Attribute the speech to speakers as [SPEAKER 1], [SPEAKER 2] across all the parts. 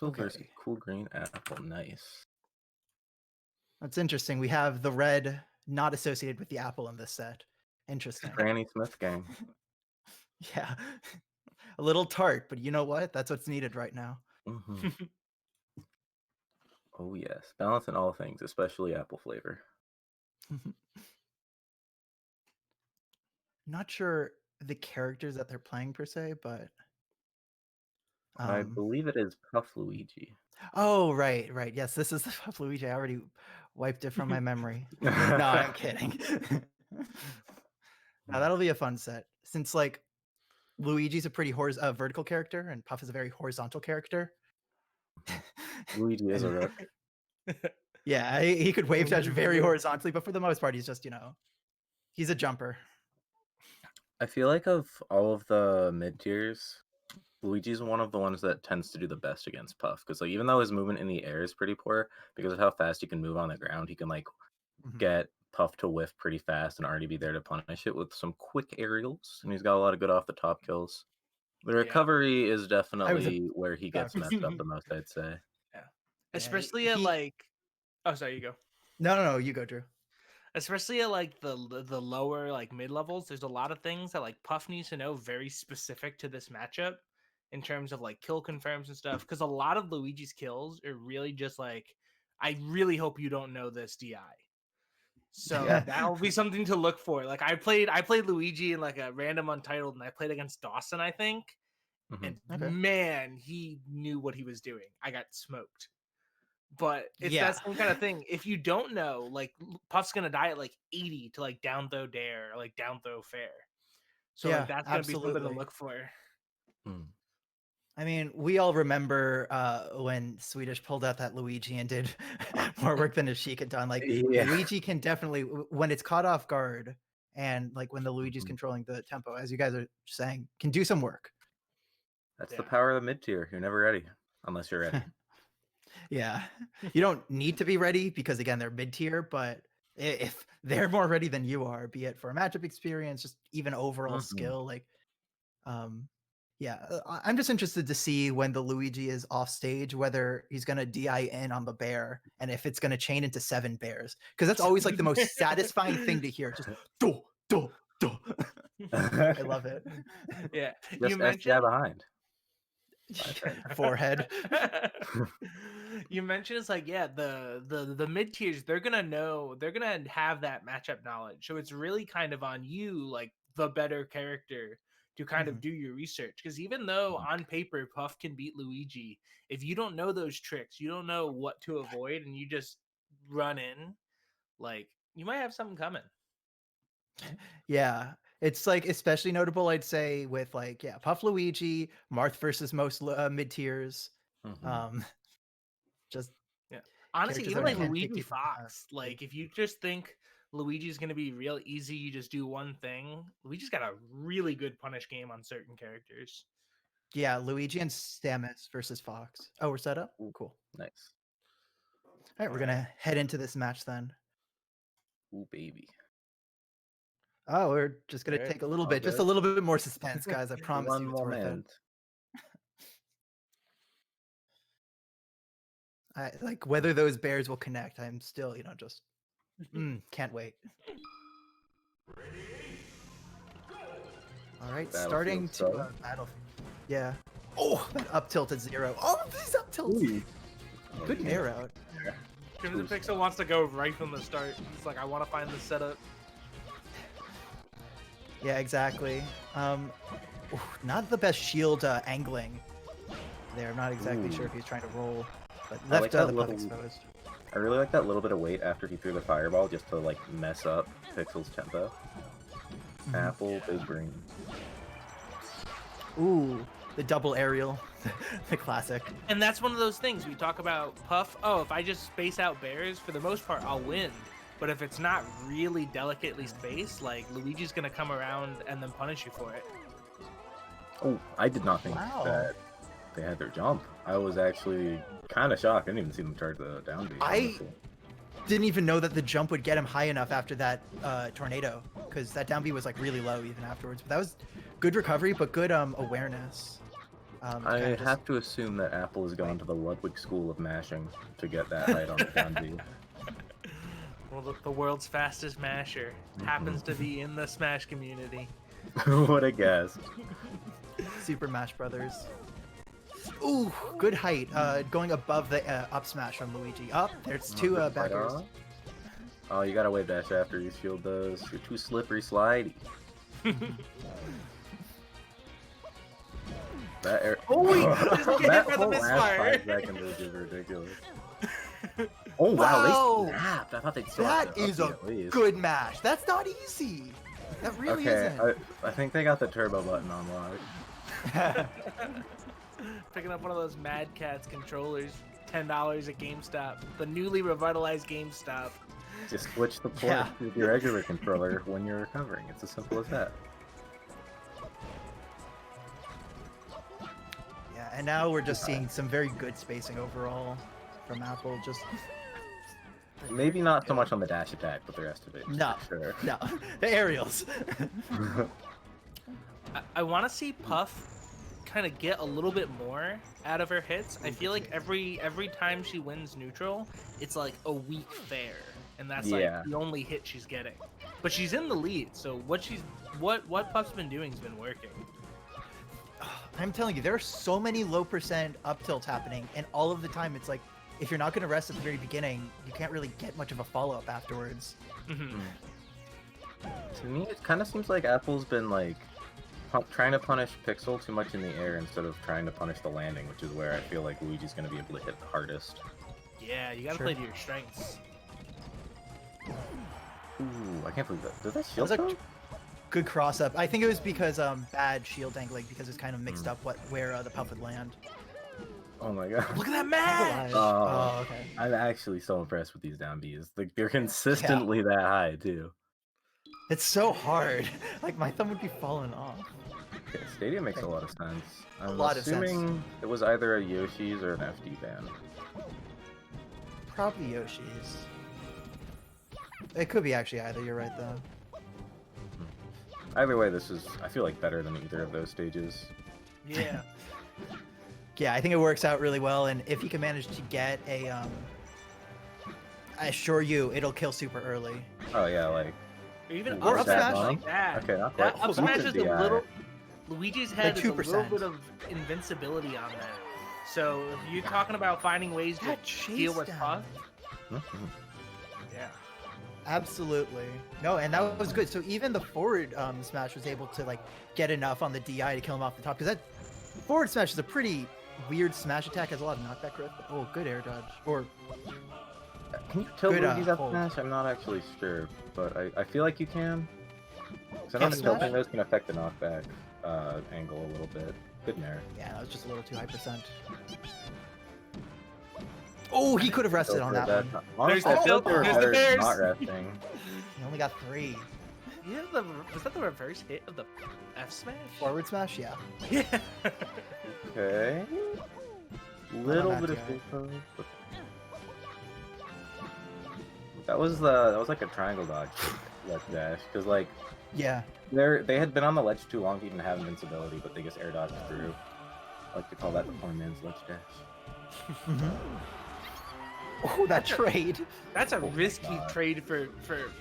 [SPEAKER 1] CrimsonPixel versus
[SPEAKER 2] Okay.
[SPEAKER 1] CoolGreenApple. Nice.
[SPEAKER 2] That's interesting. We have the red not associated with the apple in this set. Interesting.
[SPEAKER 1] Granny Smith gang.
[SPEAKER 2] Yeah. A little tart, but you know what? That's what's needed right now.
[SPEAKER 1] hmm Oh yes, balance in all things, especially apple flavor.
[SPEAKER 2] Not sure the characters that they're playing per se, but
[SPEAKER 1] I believe it is Puff Luigi.
[SPEAKER 2] oh, right, right. Yes, this is the Puff Luigi. I already wiped it from my memory. No, I'm kidding. Now that'll be a fun set since like Luigi's a pretty vertical character and Puff is a very horizontal character.
[SPEAKER 1] Luigi is a
[SPEAKER 2] And-
[SPEAKER 1] rook.
[SPEAKER 2] yeah, he could wave dash very horizontally, but for the most part, he's just, he's a jumper.
[SPEAKER 1] I feel like of all of the mid tiers, Luigi's one of the ones that tends to do the best against Puff because like even though his movement in the air is pretty poor because of how fast he can move on the ground, he can like get Puff to whiff pretty fast and already be there to punish it with some quick aerials, and he's got a lot of good off the top kills. The recovery is definitely where he gets messed up the most, I'd say.
[SPEAKER 3] Yeah, especially at like. Oh, sorry, you go.
[SPEAKER 2] No, you go, Drew.
[SPEAKER 3] Especially at like the lower like mid levels, there's a lot of things that like Puff needs to know very specific to this matchup in terms of like kill confirms and stuff. Because a lot of Luigi's kills are really just like, I really hope you don't know this DI. So that'll be something to look for. Like I played Luigi in like a random untitled, and I played against Dawson, I think. And man, he knew what he was doing. I got smoked. But it's that same kind of thing. If you don't know, like Puff's gonna die at like 80 to like down throw dare or like down throw fair. So like, that's gonna be something to look for.
[SPEAKER 2] I mean, we all remember when Swedish pulled out that Luigi and did more work than Ashik had done. Like Luigi can definitely, when it's caught off guard and like when the Luigi's controlling the tempo, as you guys are saying, can do some work.
[SPEAKER 1] That's the power of the mid tier. You're never ready unless you're ready.
[SPEAKER 2] Yeah, you don't need to be ready because again, they're mid tier, but if they're more ready than you are, be it for a matchup experience, just even overall skill, like, yeah, I'm just interested to see when the Luigi is off stage, whether he's going to DI in on the bear and if it's going to chain into 7 bears. Because that's always like the most satisfying thing to hear. Just do. I love it.
[SPEAKER 3] Yeah.
[SPEAKER 1] Just you mentioned behind.
[SPEAKER 2] Forehead.
[SPEAKER 3] You mentioned it's like, yeah, the mid tiers, they're gonna have that matchup knowledge. So it's really kind of on you, like the better character, to kind of do your research. Because even though on paper Puff can beat Luigi, if you don't know those tricks, you don't know what to avoid, and you just run in, like you might have something coming.
[SPEAKER 2] Yeah. It's like especially notable, I'd say, with like, Puff Luigi, Marth versus most mid tiers. Just
[SPEAKER 3] honestly, even like Luigi Fox, like if you just think Luigi's gonna be real easy, you just do one thing. Luigi's got a really good punish game on certain characters.
[SPEAKER 2] Yeah, Luigi and Samus versus Fox. Oh, we're set up? Cool.
[SPEAKER 1] Nice.
[SPEAKER 2] All right, we're gonna head into this match then.
[SPEAKER 1] Ooh, baby.
[SPEAKER 2] Oh, we're just gonna take a little bit, just a little bit more suspense, guys. I promise you, it's worth it. I like whether those bears will connect. I'm still, just can't wait. All right, starting to battle. Yeah. Oh, that up tilt at 0. Oh, these up tilts. Good air out.
[SPEAKER 3] CrimsonPixel wants to go right from the start. He's like, I want to find the setup.
[SPEAKER 2] Yeah, exactly. Not the best shield angling there. I'm not exactly sure if he's trying to roll, but left the puck exposed.
[SPEAKER 1] I really like that little bit of weight after he threw the fireball just to like mess up Pixel's tempo. Apple, big green.
[SPEAKER 2] Ooh, the double aerial, the classic.
[SPEAKER 3] And that's one of those things we talk about Puff. Oh, if I just space out bears, for the most part, I'll win. But if it's not really delicately spaced, like Luigi's gonna come around and then punish you for it.
[SPEAKER 1] Oh, I did not think that they had their jump. I was actually kind of shocked. I didn't even see them charge the down B.
[SPEAKER 2] I didn't even know that the jump would get him high enough after that tornado, because that down B was like really low even afterwards. But that was good recovery, but good awareness.
[SPEAKER 1] I
[SPEAKER 2] kinda just-
[SPEAKER 1] have to assume that Apple is going to the Ludwig school of mashing to get that height on the down B.
[SPEAKER 3] Well, the world's fastest masher happens to be in the Smash community.
[SPEAKER 1] What a guess.
[SPEAKER 2] Super Mash Brothers. Ooh, good height. Going above the up smash from Luigi. Up, there's two back airs.
[SPEAKER 1] Oh, you gotta wave dash after you shield those. You're too slippery slidey. That air.
[SPEAKER 3] Oh, wait, just get hit
[SPEAKER 1] That
[SPEAKER 3] by the
[SPEAKER 1] whole last
[SPEAKER 3] misfire.
[SPEAKER 1] 5 seconds was just ridiculous. Oh wow,
[SPEAKER 2] Wow.
[SPEAKER 1] they snapped. I thought they'd still
[SPEAKER 2] That
[SPEAKER 1] have to
[SPEAKER 2] is
[SPEAKER 1] up
[SPEAKER 2] a
[SPEAKER 1] B at least.
[SPEAKER 2] good mash. That's not easy. That really
[SPEAKER 1] Okay,
[SPEAKER 2] isn't.
[SPEAKER 1] I think they got the turbo button on lock.
[SPEAKER 3] Picking up one of those Mad Catz controllers, $10 at GameStop. The newly revitalized GameStop.
[SPEAKER 1] Just switch the port
[SPEAKER 2] Yeah.
[SPEAKER 1] to your regular controller when you're recovering. It's as simple as that.
[SPEAKER 2] Yeah, and now we're just seeing some very good spacing overall from Apple. Just
[SPEAKER 1] Maybe not so much on the dash attack, but the rest of it.
[SPEAKER 2] No.
[SPEAKER 1] for sure.
[SPEAKER 2] no, the aerials.
[SPEAKER 3] I want to see Puff kind of get a little bit more out of her hits. I feel like every time she wins neutral, it's like a weak fair, and that's
[SPEAKER 1] Yeah.
[SPEAKER 3] like the only hit she's getting. But she's in the lead, so what Puff's been doing has been working.
[SPEAKER 2] I'm telling you, there are so many low percent up tilts happening, and all of the time it's like, if you're not going to rest at the very beginning, you can't really get much of a follow-up afterwards.
[SPEAKER 1] To me, it kind of seems like Apple's been like trying to punish Pixel too much in the air instead of trying to punish the landing, which is where I feel like Luigi's going to be able to hit the hardest.
[SPEAKER 3] Yeah, you gotta
[SPEAKER 2] Sure.
[SPEAKER 3] play to your strengths.
[SPEAKER 1] Ooh, I can't believe that. Did that shield
[SPEAKER 2] That was a
[SPEAKER 1] code?
[SPEAKER 2] good cross up. I think it was because bad shield angling, because it's kind of mixed up where the puff would land.
[SPEAKER 1] Oh my god.
[SPEAKER 3] Look at that match!
[SPEAKER 2] Oh, okay.
[SPEAKER 1] I'm actually so impressed with these down Bs. Like, they're consistently that high, too.
[SPEAKER 2] It's so hard. Like my thumb would be falling off.
[SPEAKER 1] Okay, Stadia makes a lot of sense. I'm
[SPEAKER 2] lot of sense.
[SPEAKER 1] assuming it was either a Yoshi's or an FD ban.
[SPEAKER 2] Probably Yoshi's. It could be actually either. You're right though.
[SPEAKER 1] Either way, this is, I feel like, better than either of those stages.
[SPEAKER 3] Yeah.
[SPEAKER 2] Yeah, I think it works out really well, and if you can manage to get a, I assure you, it'll kill super early.
[SPEAKER 1] Oh yeah, like,
[SPEAKER 3] Or even
[SPEAKER 2] Or
[SPEAKER 3] up
[SPEAKER 2] up
[SPEAKER 3] smash
[SPEAKER 2] smash.
[SPEAKER 3] like that.
[SPEAKER 1] okay, not
[SPEAKER 3] That
[SPEAKER 1] quite.
[SPEAKER 3] up smash
[SPEAKER 1] Luigi's
[SPEAKER 3] is a
[SPEAKER 1] DI.
[SPEAKER 3] little. Luigi's head
[SPEAKER 2] Like
[SPEAKER 3] is a little
[SPEAKER 2] 2%.
[SPEAKER 3] bit of invincibility on that. So if you're talking about finding ways to
[SPEAKER 2] That
[SPEAKER 3] deal with
[SPEAKER 2] chase
[SPEAKER 3] Puff,
[SPEAKER 1] Mhm.
[SPEAKER 3] yeah.
[SPEAKER 2] Absolutely. No, and that was good. So even the forward smash was able to like get enough on the DI to kill him off the top, because that forward smash is a pretty weird smash attack. Has a lot of knockback growth. But, oh, good air dodge. Or
[SPEAKER 1] Can you kill
[SPEAKER 2] Good,
[SPEAKER 1] Luigi's up
[SPEAKER 2] hold.
[SPEAKER 1] smash? I'm not actually sure, but I feel like you can. So I know
[SPEAKER 2] Can
[SPEAKER 1] the
[SPEAKER 2] you
[SPEAKER 1] tilting
[SPEAKER 2] smash?
[SPEAKER 1] those can affect the knockback angle a little bit. Good nair.
[SPEAKER 2] yeah, that was just a little too high percent. Oh, he could have rested on that one.
[SPEAKER 1] Honestly, I
[SPEAKER 3] the
[SPEAKER 1] feel like they were
[SPEAKER 3] there's the
[SPEAKER 1] better
[SPEAKER 3] bears.
[SPEAKER 1] not resting.
[SPEAKER 2] He only got 3.
[SPEAKER 3] Yeah, was that the reverse hit of the F smash?
[SPEAKER 2] Forward smash, yeah.
[SPEAKER 3] Yeah.
[SPEAKER 1] Okay. Little
[SPEAKER 2] that
[SPEAKER 1] bit of
[SPEAKER 2] guy.
[SPEAKER 1] info, but that was like a triangle dodge ledge dash, because like
[SPEAKER 2] Yeah.
[SPEAKER 1] they had been on the ledge too long to even have invincibility, but they just air dodged through. I like to call that the poor man's ledge dash.
[SPEAKER 2] Oh, that trade.
[SPEAKER 3] That's a
[SPEAKER 1] Oh my
[SPEAKER 3] risky
[SPEAKER 1] God.
[SPEAKER 3] trade for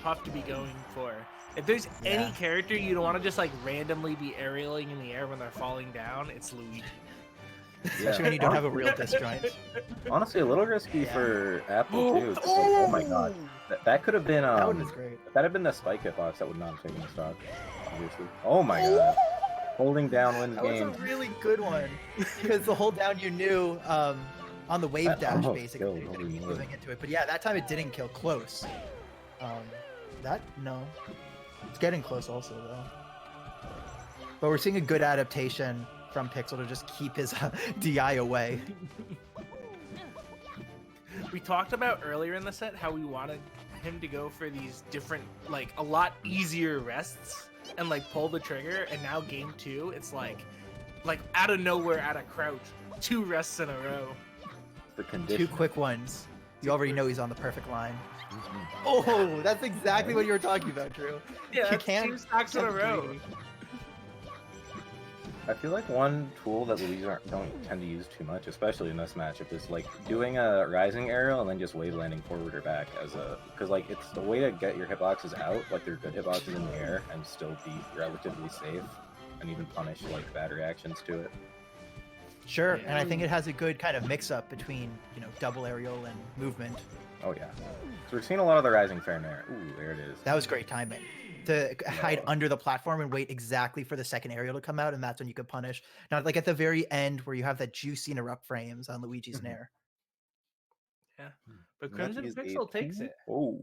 [SPEAKER 3] Puff to be going for. If there's any
[SPEAKER 2] Yeah.
[SPEAKER 3] character you don't want to just like randomly be aerialing in the air when they're falling down, it's Luigi.
[SPEAKER 2] Especially when you don't have a real disjoint.
[SPEAKER 1] Honestly, a little risky
[SPEAKER 3] Yeah.
[SPEAKER 1] for Apple too. 'Cause, like, oh my god, that could have been
[SPEAKER 2] That one was great.
[SPEAKER 1] if that had been the spike hitbox, that would not have taken the stock. Obviously. Oh my god, holding down wins
[SPEAKER 2] That was
[SPEAKER 1] game.
[SPEAKER 2] a really good one. Because the hold down you knew on the wave
[SPEAKER 1] That
[SPEAKER 2] dash,
[SPEAKER 1] almost
[SPEAKER 2] basically.
[SPEAKER 1] killed,
[SPEAKER 2] You're
[SPEAKER 1] holy moly.
[SPEAKER 2] moving into it. But yeah, that time it didn't kill close. No. It's getting close also, though. But we're seeing a good adaptation from Pixel to just keep his DI away.
[SPEAKER 3] We talked about earlier in the set how we wanted him to go for these different, like a lot easier rests and like pull the trigger. And now game 2, it's like out of nowhere, out of crouch, 2 rests in a row.
[SPEAKER 1] The condition.
[SPEAKER 2] 2 quick ones. You already know he's on the perfect line.
[SPEAKER 1] Mhm.
[SPEAKER 2] Oh, that's exactly what you were talking about, Drew.
[SPEAKER 3] Yeah,
[SPEAKER 2] You
[SPEAKER 3] that's
[SPEAKER 2] can't
[SPEAKER 3] 2 stocks in a
[SPEAKER 2] get
[SPEAKER 3] row.
[SPEAKER 2] greedy.
[SPEAKER 1] I feel like one tool that Luigi don't tend to use too much, especially in this matchup, is like doing a rising aerial and then just wave landing forward or back as a, because like it's the way to get your hitboxes out, like they're good hitboxes in the air, and still be relatively safe, and even punish like bad reactions to it.
[SPEAKER 2] Sure,
[SPEAKER 3] Yeah.
[SPEAKER 2] and I think it has a good kind of mix-up between, you know, double aerial and movement.
[SPEAKER 1] Oh yeah. So we're seeing a lot of the rising fair there. Ooh, there it is.
[SPEAKER 2] That was great timing. To hide
[SPEAKER 1] No.
[SPEAKER 2] under the platform and wait exactly for the second aerial to come out, and that's when you could punish. Not like at the very end where you have that juicy interrupt frames on Luigi's Nair.
[SPEAKER 3] Yeah. But
[SPEAKER 1] And that
[SPEAKER 3] Crimson
[SPEAKER 1] is a
[SPEAKER 3] Pixel takes
[SPEAKER 1] 2.
[SPEAKER 3] it.
[SPEAKER 1] Oh.